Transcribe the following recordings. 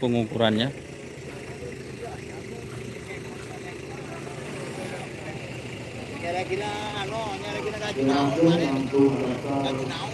pengukurannya. Kira-kira gaji naon kemarin? Gaji naon?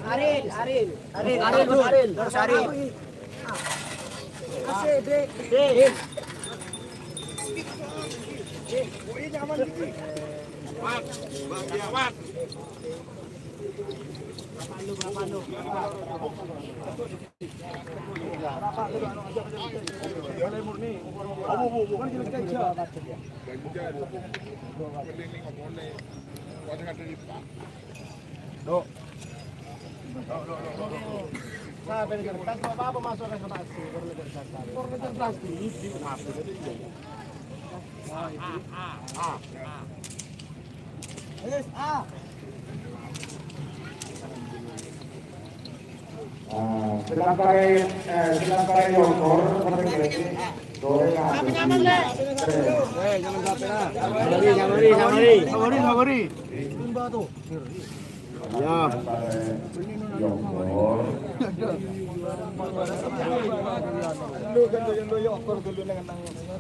Aril, terus Aril. Apa masuk ke plastik? Sedang pakai motor Samari. Ya.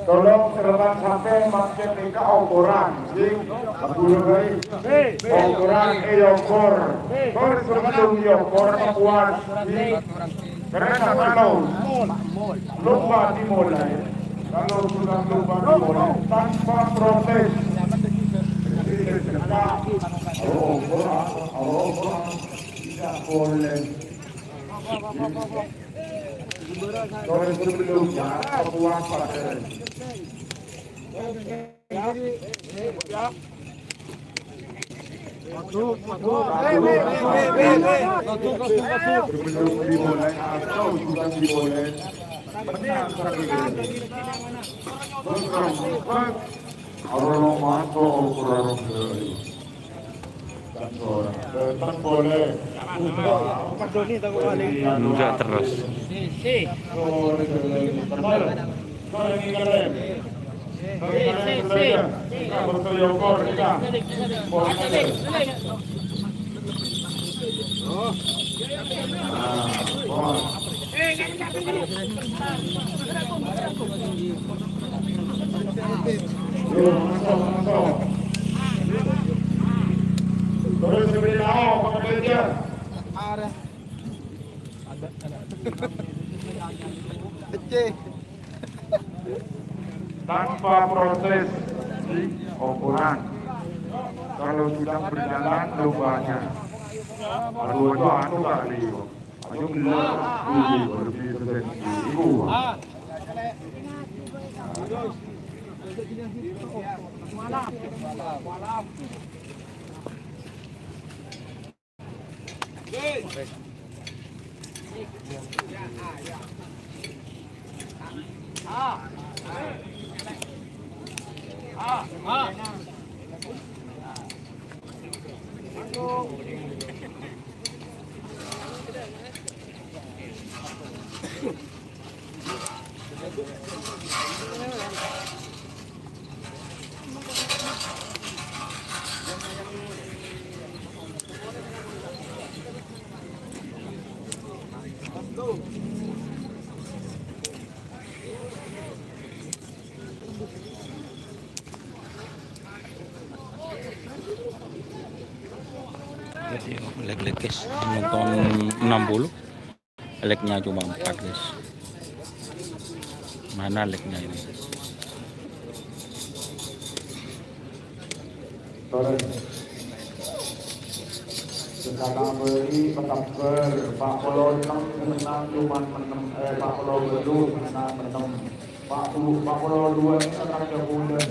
Tolong serban sampai makin ke ukuran, ukuran yokor, kor sebelum yokor membuat karena kalau lupa dimulai, kalau sudah lupa dimulai tanpa protes. Tidak boleh. Kalau sebelumnya membuat pada sebelum dimulai atau sudah dimulai benar sekali. Orang masuk ukuran tak boleh. Enggak terus. Terus sebenarnya apa kerja? Ada. Tanpa proses ukuran. Kalau sudah berjalan lombanya, aduh itu anu kali, ayo lebih ibu. Leg guys, nonton 60, legnya cuma 4 guys. Mana legnya ini? Sekarang beri tetap Pak Polo menang cuma Pak Polo belum menang Pak Polo 2 ini akan kemudian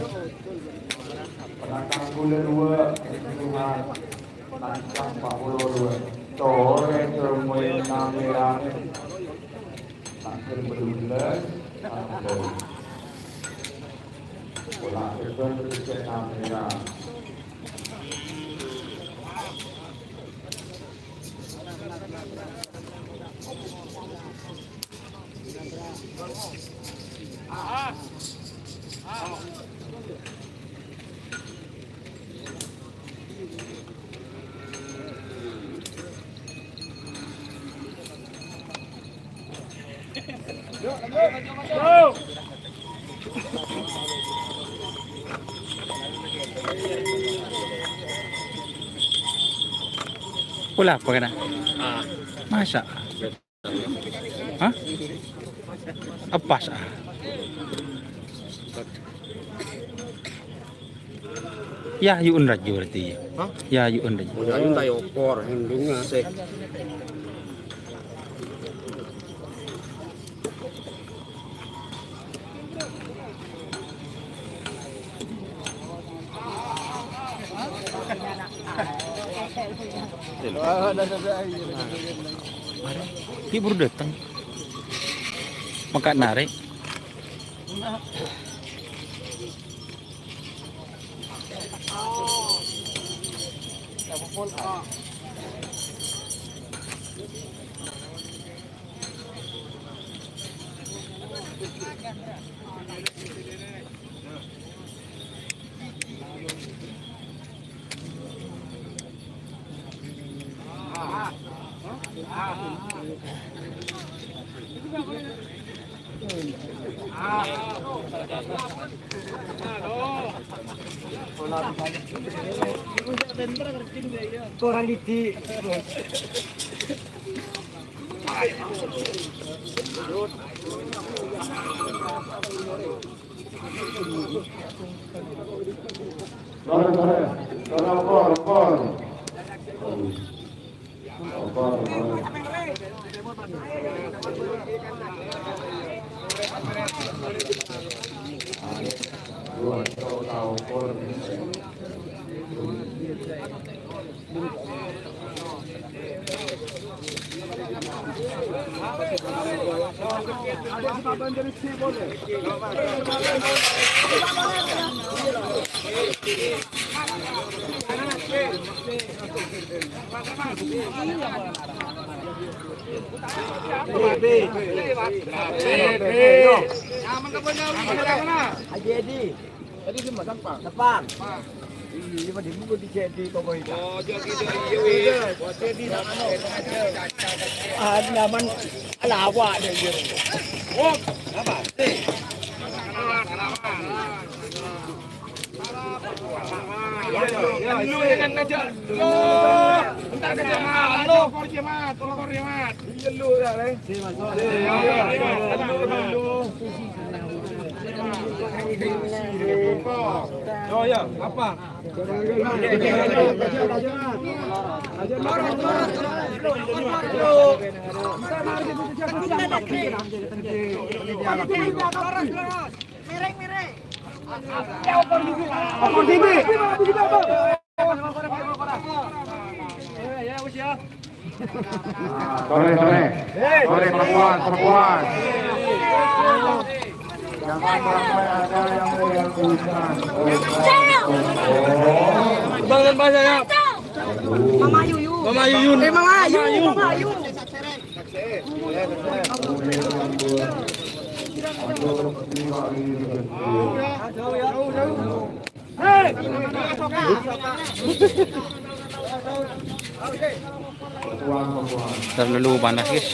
Belakang gula 2, Tuhan. Lancang 42. Tore termoy namerah. Tangkir berdulas. Bola terbang berdekat namerah. Pula apa kena? Masa? Hah? Apa sah? Ya, yun radyo berarti. Hah? Ya, yun radyo. Ayun tayo por hendungnya sih. Dia baru datang. Maka narik. Orang di Tadi di mana Pak? Depan. Iya, di buku di jadi kok itu. Oh, jadi iya. Jadi nyaman ala awak dia gitu. Oh, apa? Ya, lu yang ngajak. Entar kerja mat. Halo, korje mat. Tolong korje mat. Iya lu ya, Leng. Si masuk. Oh ya, apa? Sore perempuan. Jangan sampai ada yang melakukan. Bangun bahasanya. Mama Yuyu. Mama Yuyun. Mama Ayu. Mama Ayu. Terlalu panas guys.